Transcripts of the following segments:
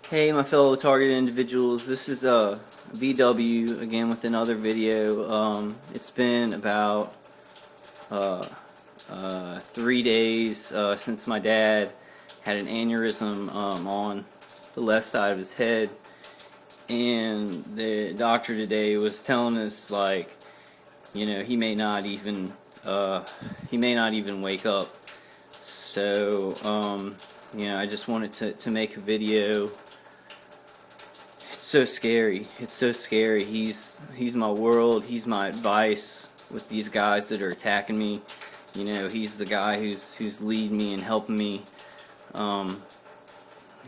Hey my fellow targeted individuals, this is VW again with another video. It's been about 3 days since my dad had an aneurysm on the left side of his head, and the doctor today was telling us, like, he may not even wake up. So I just wanted to make a video. So scary. It's so scary. He's my world. He's my advice with these guys that are attacking me. He's the guy who's leading me and helping me. And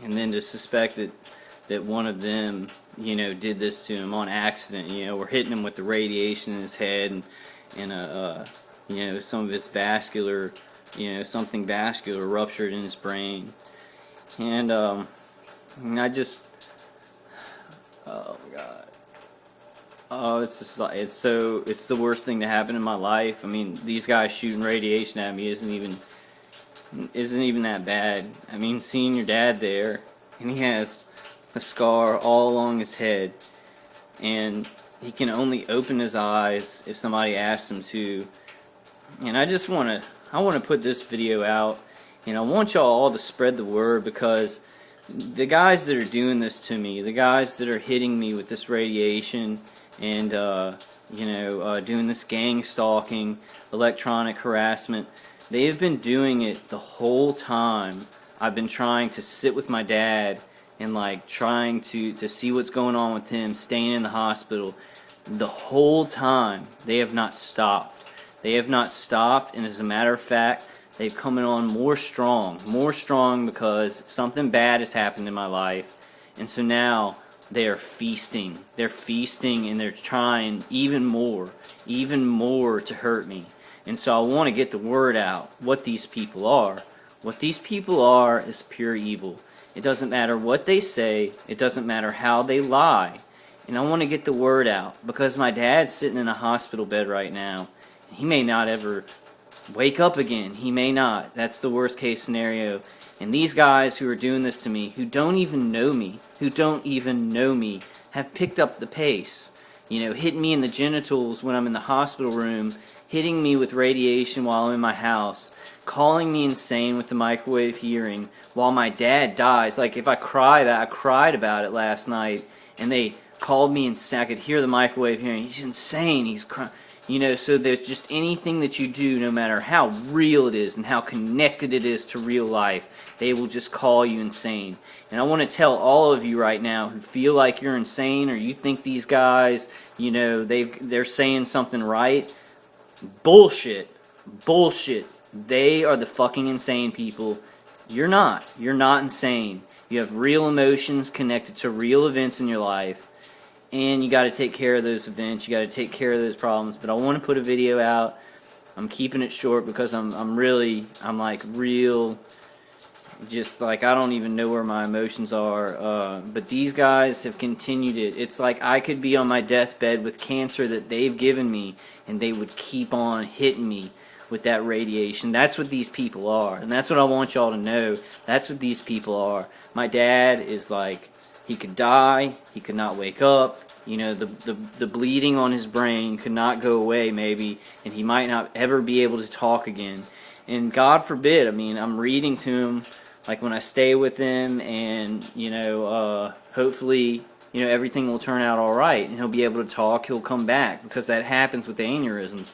then to suspect that one of them, did this to him on accident. We're hitting him with the radiation in his head and some of his vascular, something vascular ruptured in his brain. And I just. Oh my God. Oh, it's just like, it's the worst thing to happen in my life. I mean, these guys shooting radiation at me isn't even that bad. I mean, seeing your dad there, and he has a scar all along his head, and he can only open his eyes if somebody asks him to. And I want to put this video out, and I want y'all all to spread the word, because the guys that are doing this to me, the guys that are hitting me with this radiation and doing this gang stalking, electronic harassment, they have been doing it the whole time I've been trying to sit with my dad and trying to see what's going on with him, staying in the hospital. The whole time they have not stopped. They have not stopped, and as a matter of fact, they've come on more strong because something bad has happened in my life. And so now they are feasting. They're feasting, and they're trying even more to hurt me. And so I want to get the word out what these people are. What these people are is pure evil. It doesn't matter what they say. It doesn't matter how they lie. And I want to get the word out, because my dad's sitting in a hospital bed right now. He may not ever wake up again. He may not. That's the worst case scenario. And these guys who are doing this to me, who don't even know me, have picked up the pace. Hitting me in the genitals when I'm in the hospital room, hitting me with radiation while I'm in my house, calling me insane with the microwave hearing while my dad dies. Like, if I cried about it last night, and they called me insane. I could hear the microwave hearing. He's insane. He's crying. So there's just anything that you do, no matter how real it is and how connected it is to real life, they will just call you insane. And I want to tell all of you right now who feel like you're insane, or you think these guys, they're saying something right. Bullshit. They are the fucking insane people. You're not. You're not insane. You have real emotions connected to real events in your life. And you got to take care of those events. You got to take care of those problems. But I want to put a video out. I'm keeping it short because I don't even know where my emotions are. But these guys have continued it. It's like I could be on my deathbed with cancer that they've given me, and they would keep on hitting me with that radiation. That's what these people are. And that's what I want y'all to know. That's what these people are. My dad is like, he could die, he could not wake up, the bleeding on his brain could not go away maybe, and he might not ever be able to talk again. And God forbid, I'm reading to him, like when I stay with him, and, hopefully, everything will turn out alright, and he'll be able to talk, he'll come back, because that happens with the aneurysms.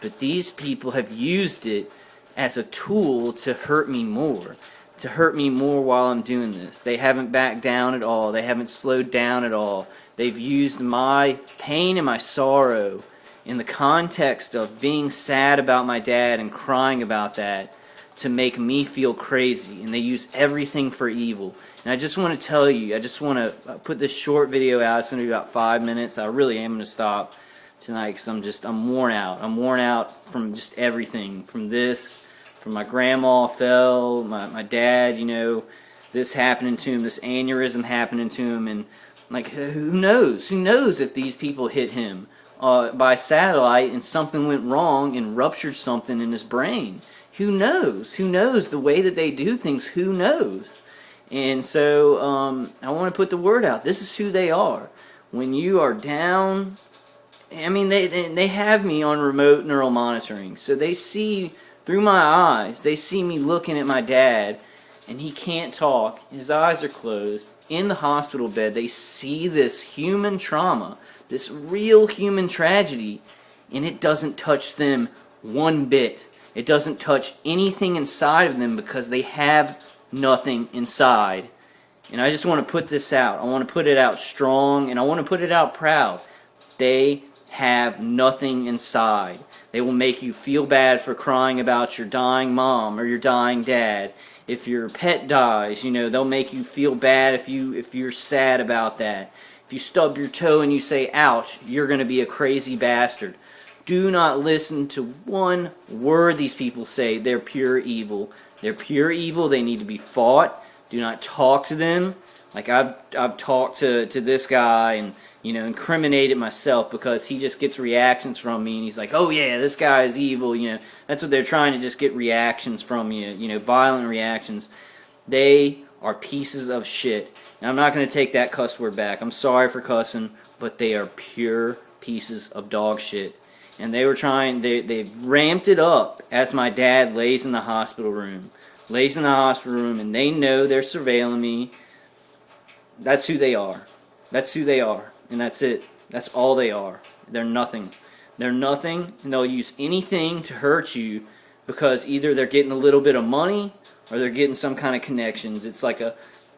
But these people have used it as a tool to hurt me more. While I'm doing this. They haven't backed down at all. They haven't slowed down at all. They've used my pain and my sorrow in the context of being sad about my dad and crying about that to make me feel crazy. And they use everything for evil. And I just want to tell you, I just want to put this short video out. It's going to be about 5 minutes. I really am going to stop tonight because I'm worn out. I'm worn out from just everything. From this, from my grandma fell, my dad, this happening to him, this aneurysm happening to him, and who knows if these people hit him by satellite and something went wrong and ruptured something in his brain. Who knows the way that they do things? Who knows? And so I want to put the word out. This is who they are. When you are down, I mean, they have me on remote neural monitoring. So they see through my eyes, they see me looking at my dad, and he can't talk. His eyes are closed. In the hospital bed, they see this human trauma, this real human tragedy, and it doesn't touch them one bit. It doesn't touch anything inside of them because they have nothing inside. And I just want to put this out. I want to put it out strong, and I want to put it out proud. They have nothing inside. They will make you feel bad for crying about your dying mom or your dying dad. If your pet dies, they'll make you feel bad if you're sad about that. If you stub your toe and you say, ouch, you're going to be a crazy bastard. Do not listen to one word these people say. They're pure evil. They're pure evil. They need to be fought. Do not talk to them. Like I've talked to this guy and incriminated myself because he just gets reactions from me and he's like, oh yeah, this guy is evil. That's what they're trying to just get reactions from you. Violent reactions. They are pieces of shit. And I'm not going to take that cuss word back. I'm sorry for cussing, but they are pure pieces of dog shit. And they ramped it up as my dad lays in the hospital room. And they know they're surveilling me. That's who they are. That's who they are. And that's it. That's all they are. They're nothing. They're nothing, and they'll use anything to hurt you because either they're getting a little bit of money or they're getting some kind of connections. It's like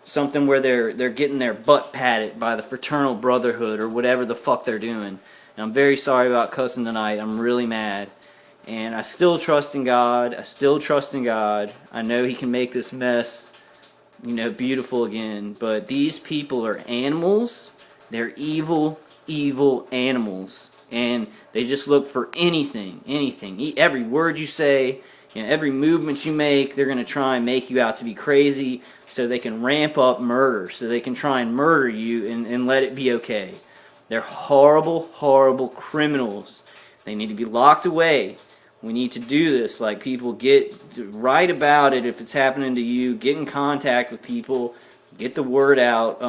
something where they're getting their butt patted by the fraternal brotherhood or whatever the fuck they're doing. And I'm very sorry about cussing tonight. I'm really mad. And I still trust in God. I know He can make this mess, beautiful again. But these people are animals. They're evil, evil animals. And they just look for anything. Every word you say, every movement you make, they're going to try and make you out to be crazy so they can ramp up murder, so they can try and murder you and let it be okay. They're horrible, horrible criminals. They need to be locked away. We need to do this. Like, people write about it if it's happening to you. Get in contact with people. Get the word out.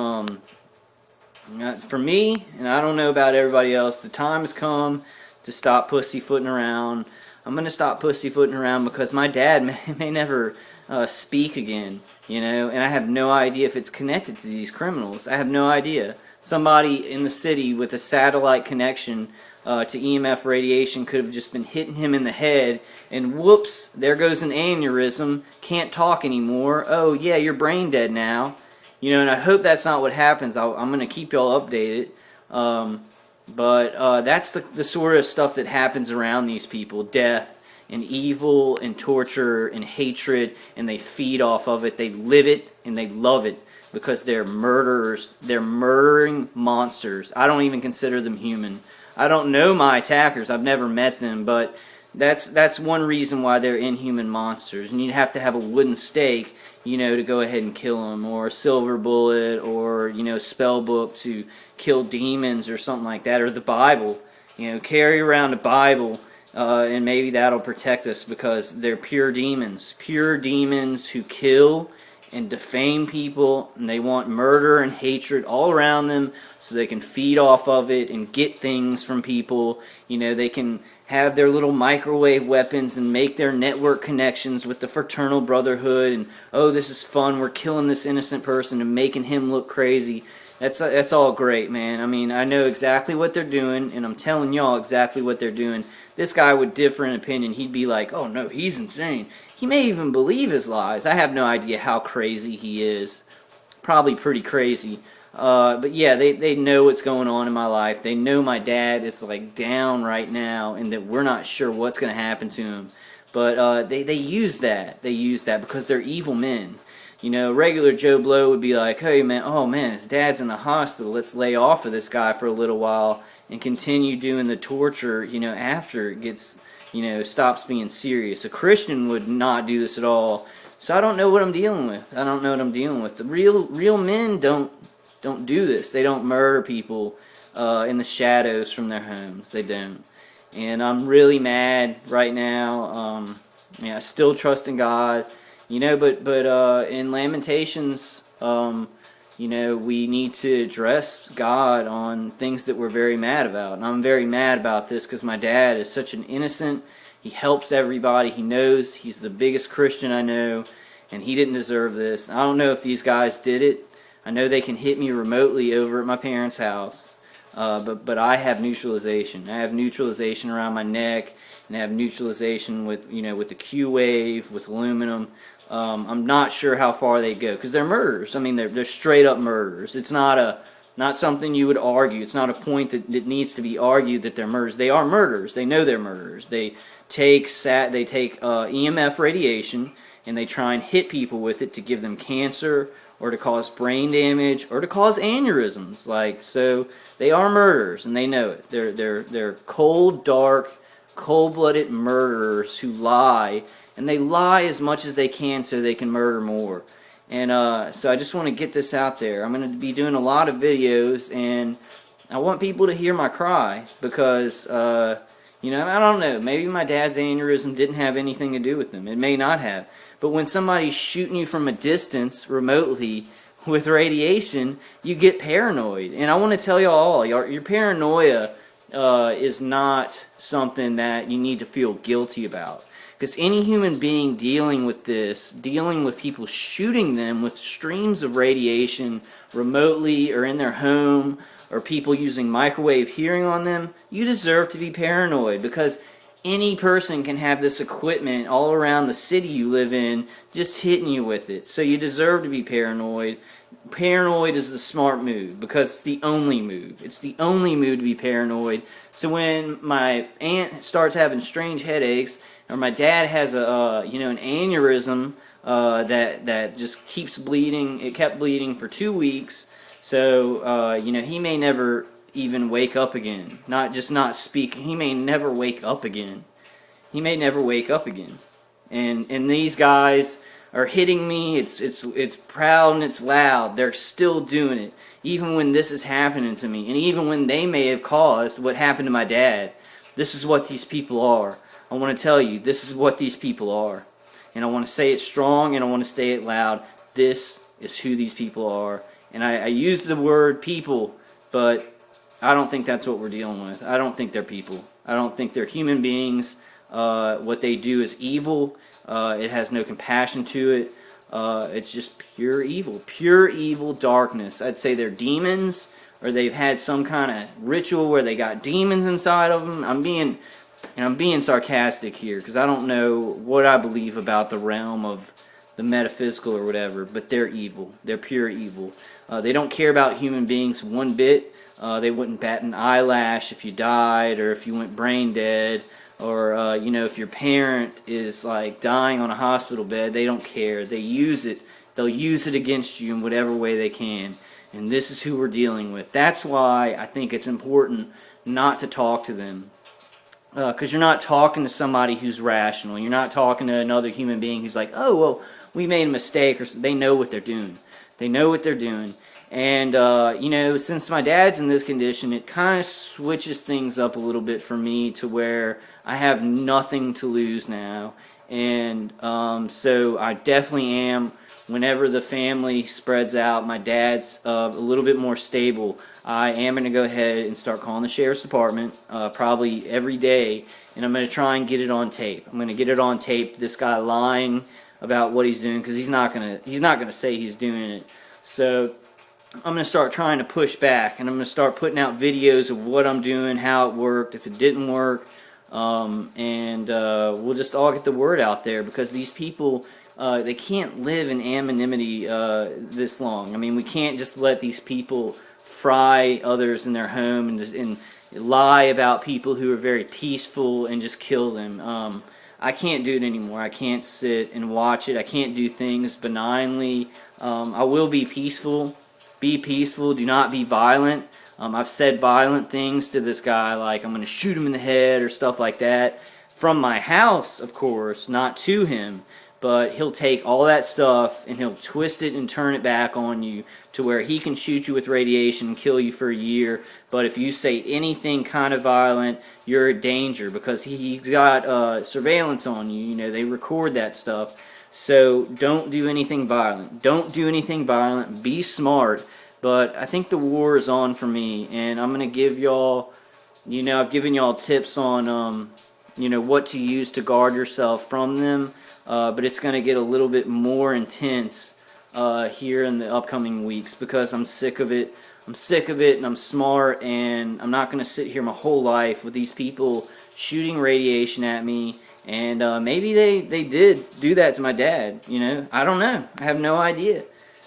For me, and I don't know about everybody else, the time has come to stop pussyfooting around. I'm going to stop pussyfooting around because my dad may never speak again, and I have no idea if it's connected to these criminals. I have no idea. Somebody in the city with a satellite connection to EMF radiation could have just been hitting him in the head, and whoops, there goes an aneurysm, can't talk anymore. Oh yeah, you're brain dead now. And I hope that's not what happens. I'm going to keep y'all updated. But that's the sort of stuff that happens around these people. Death and evil and torture and hatred, and they feed off of it. They live it and they love it because they're murderers. They're murdering monsters. I don't even consider them human. I don't know my attackers. I've never met them, but that's one reason why they're inhuman monsters. And you'd have to have a wooden stake, to go ahead and kill them, or a silver bullet, or spell book to kill demons or something like that, or the Bible. Carry around a Bible, and maybe that'll protect us because they're pure demons who kill and defame people, and they want murder and hatred all around them so they can feed off of it and get things from people. They can have their little microwave weapons and make their network connections with the fraternal brotherhood, and oh, this is fun, we're killing this innocent person and making him look crazy. That's all great, man. I mean, I know exactly what they're doing, and I'm telling y'all exactly what they're doing. This guy would differ in opinion. He'd be like, oh no, he's insane. He may even believe his lies. I have no idea how crazy he is. Probably pretty crazy. But yeah, they know what's going on in my life. They know my dad is like down right now and that we're not sure what's going to happen to him. But they use that. They use that because they're evil men. Regular Joe Blow would be like, hey man, oh man, his dad's in the hospital. Let's lay off of this guy for a little while and continue doing the torture, after it gets, stops being serious. A Christian would not do this at all. So I don't know what I'm dealing with. The real men don't do this. They don't murder people in the shadows from their homes. They don't. And I'm really mad right now. I still trust in God. But in Lamentations, we need to address God on things that we're very mad about. And I'm very mad about this because my dad is such an innocent. He helps everybody. He knows he's the biggest Christian I know, and he didn't deserve this. I don't know if these guys did it. I know they can hit me remotely over at my parents' house, but I have neutralization. I have neutralization around my neck, and I have neutralization with the Q wave, with aluminum. I'm not sure how far they go because they're murderers. I mean, they're straight up murderers. It's not something you would argue. It's not a point that needs to be argued that they're murderers. They are murderers. They know they're murderers. They take EMF radiation and they try and hit people with it to give them cancer or to cause brain damage or to cause aneurysms. So they are murderers and they know it. They're cold, dark, cold-blooded murderers who lie, and they lie as much as they can so they can murder more. And so I just want to get this out there. I'm going to be doing a lot of videos, and I want people to hear my cry because, I don't know, maybe my dad's aneurysm didn't have anything to do with them. It may not have. But when somebody's shooting you from a distance, remotely, with radiation, you get paranoid. And I want to tell you all, your paranoia is not something that you need to feel guilty about. Because any human being dealing with this, dealing with people shooting them with streams of radiation remotely or in their home, or people using microwave hearing on them, you deserve to be paranoid, because any person can have this equipment all around the city you live in just hitting you with it. So you deserve to be paranoid. Paranoid is the smart move because it's the only move. It's the only move to be paranoid. So when my aunt starts having strange headaches, or my dad has an aneurysm that just keeps bleeding. It kept bleeding for 2 weeks. So he may never even wake up again. Not speak. He may never wake up again. He may never wake up again. And these guys are hitting me. It's proud and it's loud. They're still doing it, even when this is happening to me, and even when they may have caused what happened to my dad. This is what these people are. I want to tell you, this is what these people are. And I want to say it strong, and I want to say it loud. This is who these people are. And I use the word people, but I don't think that's what we're dealing with. I don't think they're people. I don't think they're human beings. What they do is evil. It has no compassion to it. It's just pure evil darkness. I'd say they're demons, or they've had some kind of ritual where they got demons inside of them. I'm being sarcastic here because I don't know what I believe about the realm of the metaphysical or whatever, but they're evil. They're pure evil. They don't care about human beings one bit. They wouldn't bat an eyelash if you died, or if you went brain dead, or if your parent is dying on a hospital bed. They don't care. They use it. They'll use it against you in whatever way they can. And this is who we're dealing with. That's why I think it's important not to talk to them. Because you're not talking to somebody who's rational. You're not talking to another human being who's like, oh, well, we made a mistake. Or they know what they're doing. They know what they're doing. And, since my dad's in this condition, it kind of switches things up a little bit for me to where I have nothing to lose now. And so I definitely am, whenever the family spreads out, my dad's a little bit more stable, I am going to go ahead and start calling the sheriff's department probably every day, and I'm going to try and get it on tape. I'm going to get it on tape, this guy lying about what he's doing, because he's not going to say he's doing it. So I'm going to start trying to push back, and I'm going to start putting out videos of what I'm doing, how it worked, if it didn't work, and we'll just all get the word out there, because these people, they can't live in anonymity this long. I mean, we can't just let these people fry others in their home and lie about people who are very peaceful and just kill them. I can't do it anymore. I can't sit and watch it. I can't do things benignly. I will be peaceful. Be peaceful. Do not be violent. I've said violent things to this guy, like I'm going to shoot him in the head or stuff like that. From my house, of course, not to him. But he'll take all that stuff and he'll twist it and turn it back on you to where he can shoot you with radiation and kill you for a year. But if you say anything kind of violent, you're a danger, because he's got surveillance on you. They record that stuff. So don't do anything violent. Don't do anything violent. Be smart. But I think the war is on for me, and I'm gonna give y'all, I've given y'all tips on, what to use to guard yourself from them. But it's gonna get a little bit more intense here in the upcoming weeks because I'm sick of it. I'm sick of it, and I'm smart, and I'm not going to sit here my whole life with these people shooting radiation at me. And maybe they did do that to my dad. I don't know. I have no idea.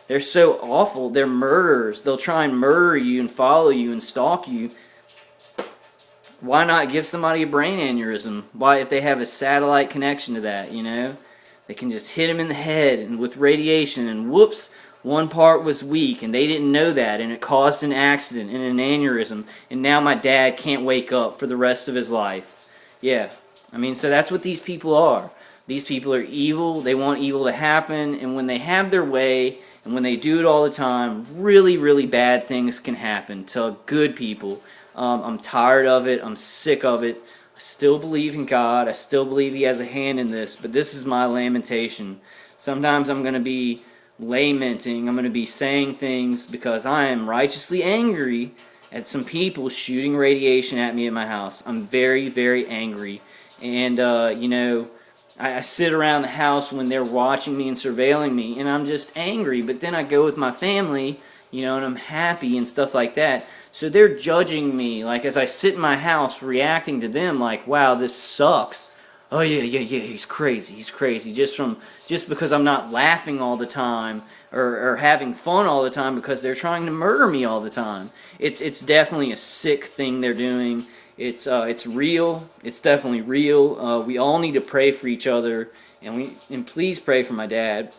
They're so awful. They're murderers. They'll try and murder you and follow you and stalk you. Why not give somebody a brain aneurysm? Why, if they have a satellite connection to that, they can just hit them in the head and with radiation, and whoops, one part was weak, and they didn't know that, and it caused an accident and an aneurysm, and now my dad can't wake up for the rest of his life. Yeah, so that's what these people are. These people are evil. They want evil to happen, and when they have their way, and when they do it all the time, really, really bad things can happen to good people. I'm tired of it. I'm sick of it. I still believe in God. I still believe He has a hand in this, but this is my lamentation. Sometimes I'm going to be lamenting. I'm going to be saying things because I am righteously angry at some people shooting radiation at me at my house. I'm very, very angry. And, I sit around the house when they're watching me and surveilling me, and I'm just angry. But then I go with my family, and I'm happy and stuff like that. So they're judging me, like as I sit in my house reacting to them like, wow, this sucks. Oh yeah, he's crazy, just because I'm not laughing all the time or having fun all the time because they're trying to murder me all the time. It's definitely a sick thing they're doing. It's real. It's definitely real. We all need to pray for each other, and please pray for my dad.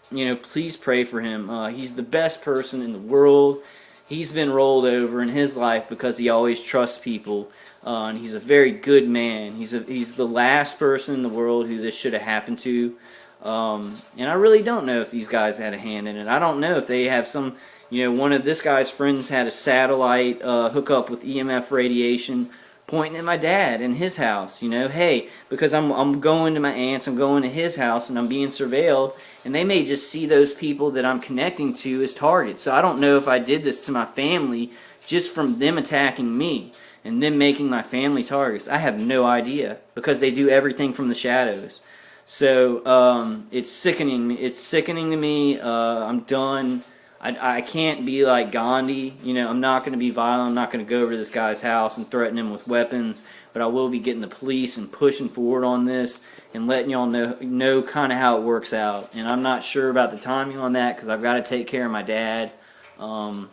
Please pray for him. He's the best person in the world. He's been rolled over in his life because he always trusts people, and he's a very good man. He's the last person in the world who this should have happened to, and I really don't know if these guys had a hand in it. I don't know if they have some, one of this guy's friends had a satellite hook up with EMF radiation pointing at my dad in his house. Hey, because I'm going to my aunt's, I'm going to his house, and I'm being surveilled. And they may just see those people that I'm connecting to as targets. So I don't know if I did this to my family just from them attacking me and them making my family targets. I have no idea because they do everything from the shadows. So it's sickening. It's sickening to me. I'm done. I can't be like Gandhi. I'm not going to be violent. I'm not going to go over to this guy's house and threaten him with weapons. But I will be getting the police and pushing forward on this and letting y'all know kind of how it works out. And I'm not sure about the timing on that because I've got to take care of my dad. But I'm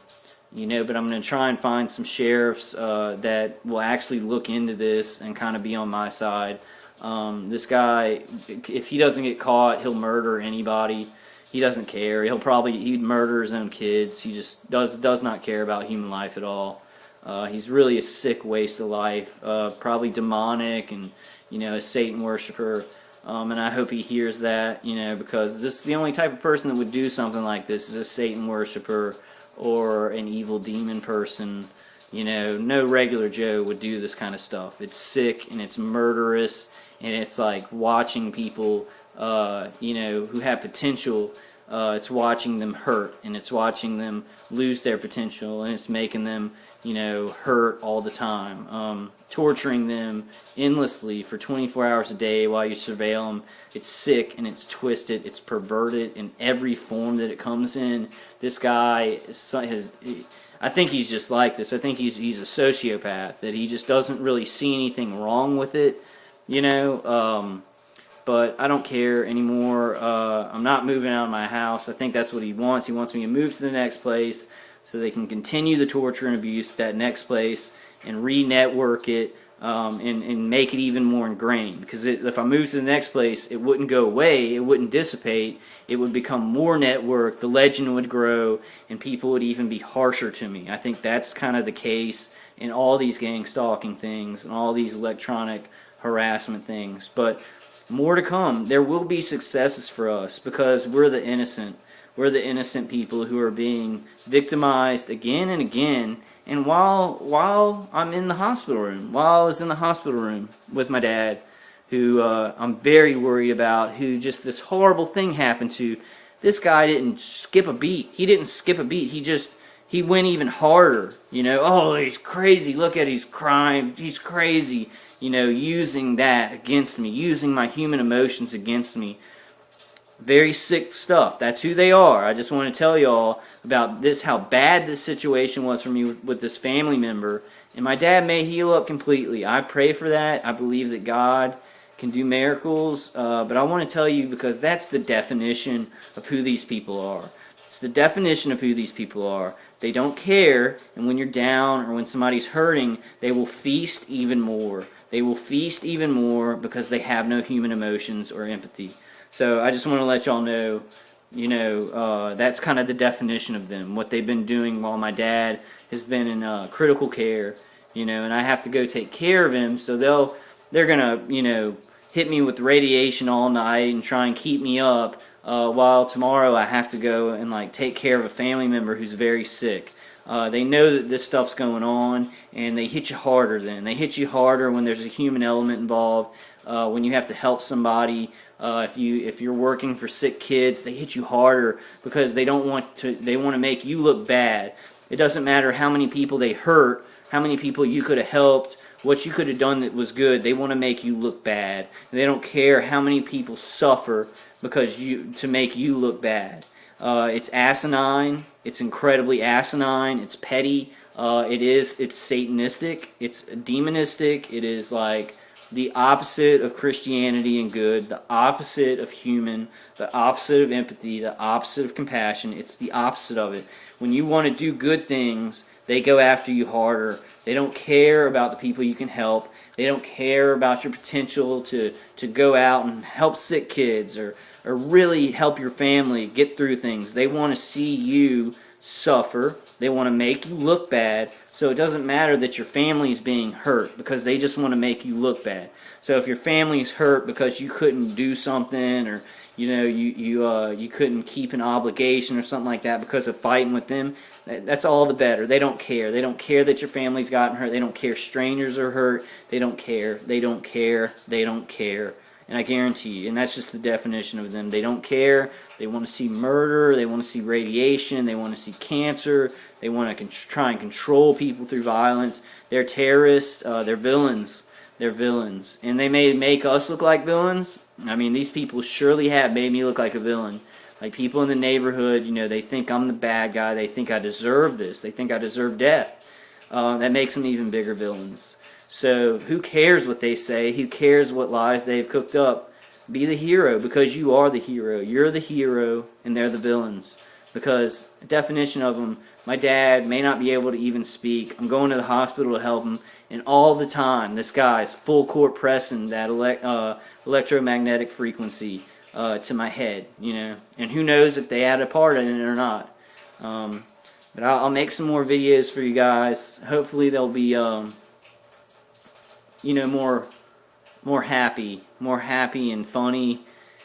going to try and find some sheriffs that will actually look into this and kind of be on my side. This guy, if he doesn't get caught, he'll murder anybody. He doesn't care. He'd murder his own kids. He just does not care about human life at all. He's really a sick waste of life, probably demonic and, a Satan worshiper. And I hope he hears that, because this is the only type of person that would do something like this is a Satan worshiper or an evil demon person. No regular Joe would do this kind of stuff. It's sick and it's murderous and it's like watching people, who have potential. It's watching them hurt, and it's watching them lose their potential, and it's making them, hurt all the time. Torturing them endlessly for 24 hours a day while you surveil them. It's sick, and it's twisted, it's perverted in every form that it comes in. This guy I think he's just like this. I think he's a sociopath, that he just doesn't really see anything wrong with it, but I don't care anymore. I'm not moving out of my house. I think that's what he wants. He wants me to move to the next place so they can continue the torture and abuse at that next place and re-network it and make it even more ingrained. Because if I move to the next place, it wouldn't go away. It wouldn't dissipate. It would become more networked. The legend would grow, and people would even be harsher to me. I think that's kind of the case in all these gang stalking things and all these electronic harassment things. But more to come. There will be successes for us because we're the innocent. We're the innocent people who are being victimized again and again. And while I'm in the hospital room, while I was in the hospital room with my dad, who I'm very worried about, who just this horrible thing happened to. This guy didn't skip a beat. He didn't skip a beat. He went even harder. Oh, he's crazy. Look at he's crying. He's crazy. Using that against me, using my human emotions against me. Very sick stuff. That's who they are. I just want to tell y'all about this, how bad this situation was for me with this family member. And my dad may heal up completely. I pray for that. I believe that God can do miracles. But I want to tell you, because that's the definition of who these people are. It's the definition of who these people are. They don't care, and when you're down or when somebody's hurting, they will feast even more. They will feast even more because they have no human emotions or empathy. So I just want to let y'all know, that's kind of the definition of them, what they've been doing while my dad has been in critical care, and I have to go take care of him, so they're going to, hit me with radiation all night and try and keep me up, while tomorrow I have to go and take care of a family member who's very sick. They know that this stuff's going on, and they hit you harder then. They hit you harder when there's a human element involved, when you have to help somebody. If you're working for sick kids, they hit you harder because they want to make you look bad. It doesn't matter how many people they hurt, how many people you could have helped, what you could have done that was good. They want to make you look bad. And they don't care how many people suffer to make you look bad. It's asinine. It's incredibly asinine. It's petty. It's satanistic. It's demonistic. It is like the opposite of Christianity and good, the opposite of human, the opposite of empathy, the opposite of compassion. It's the opposite of it. When you want to do good things, they go after you harder. They don't care about the people you can help. They don't care about your potential to go out and help sick kids or really help your family get through things. They want to see you suffer. They want to make you look bad, so it doesn't matter that your family's being hurt, because they just want to make you look bad. So if your family's hurt because you couldn't do something, or you couldn't keep an obligation or something like that because of fighting with them, that's all the better. They don't care. They don't care that your family's gotten hurt. They don't care strangers are hurt. They don't care. They don't care. They don't care. And I guarantee you, and that's just the definition of them. They don't care. They want to see murder. They want to see radiation. They want to see cancer. They want to try and control people through violence. They're terrorists. They're villains. They're villains. And they may make us look like villains. I mean, these people surely have made me look like a villain. Like people in the neighborhood, they think I'm the bad guy. They think I deserve this. They think I deserve death. That makes them even bigger villains. So who cares what they say? Who cares what lies they've cooked up? Be the hero, because you are the hero. You're the hero, and they're the villains. Because the definition of them, my dad may not be able to even speak. I'm going to the hospital to help him, and all the time, this guy's full court pressing that electromagnetic frequency to my head, And who knows if they had a part in it or not. But I'll make some more videos for you guys. Hopefully they'll be more happy and funny,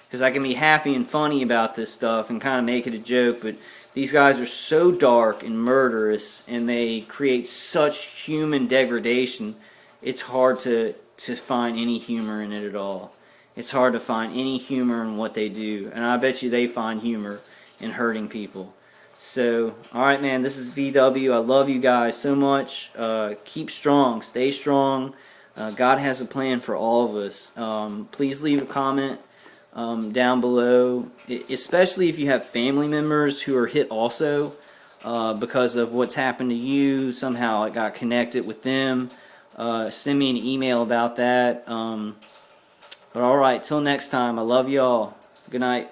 because I can be happy and funny about this stuff and kind of make it a joke, but these guys are so dark and murderous, and they create such human degradation. It's hard to find any humor in it at all. It's hard to find any humor in what they do, and I bet you they find humor in hurting people. So, alright man, this is VW. I love you guys so much. Keep strong. Stay strong. God has a plan for all of us. Please leave a comment down below, especially if you have family members who are hit also because of what's happened to you. Somehow it got connected with them. Send me an email about that. But alright, till next time, I love y'all. Good night.